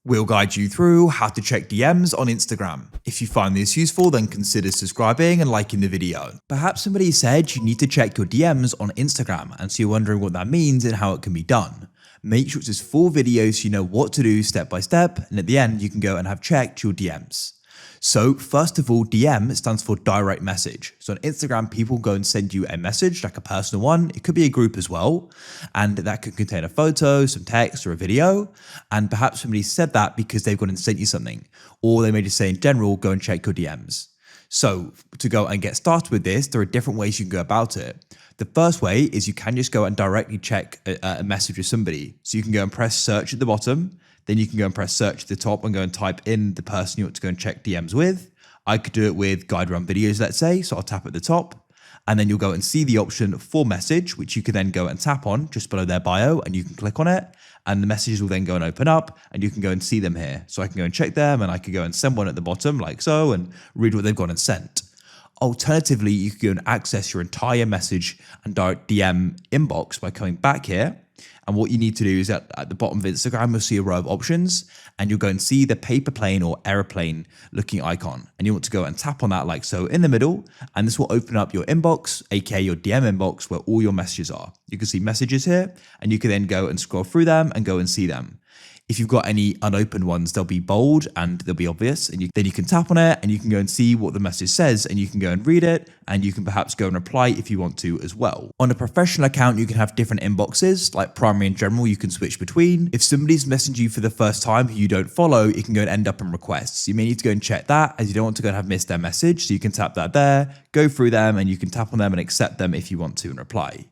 We'll guide you through how to check DMs on Instagram. If you find this useful, then consider subscribing and liking the video. Perhaps somebody said you need to check your DMs on Instagram, and so you're wondering what that means and how it can be done. Make sure it's this full video so you know what to do step by step, and at the end you can go and have checked your DMs. So first of all, DM stands for direct message. So on Instagram, people go and send you a message, like a personal one. It could be a group as well. And that could contain a photo, some text, or a video. And perhaps somebody said that because they've gone and sent you something. Or they may just say in general, go and check your DMs. So to go and get started with this, there are different ways you can go about it. The first way is you can just go and directly check a message with somebody. So you can go and press search at the bottom. Then you can go and press search at the top and go and type in the person you want to go and check DMs with. I could do it with GuideRealm videos, let's say. So I'll tap at the top and then you'll go and see the option for message, which you can then go and tap on just below their bio and you can click on it. And the messages will then go and open up and you can go and see them here. So I can go and check them and I could go and send one at the bottom like so and read what they've gone and sent. Alternatively, you can go and access your entire message and direct DM inbox by coming back here. And what you need to do is at the bottom of Instagram, you'll see a row of options and you'll go and see the paper plane or aeroplane looking icon. And you want to go and tap on that like so in the middle. And this will open up your inbox, aka your DM inbox, where all your messages are. You can see messages here and you can then go and scroll through them and go and see them. If you've got any unopened ones, they'll be bold and they'll be obvious. And then you can tap on it and you can go and see what the message says and you can go and read it and you can perhaps go and reply if you want to as well. On a professional account, you can have different inboxes, like primary and general, you can switch between. If somebody's messaged you for the first time who you don't follow, it can go and end up in requests. You may need to go and check that as you don't want to go and have missed their message. So you can tap that there, go through them and you can tap on them and accept them if you want to and reply.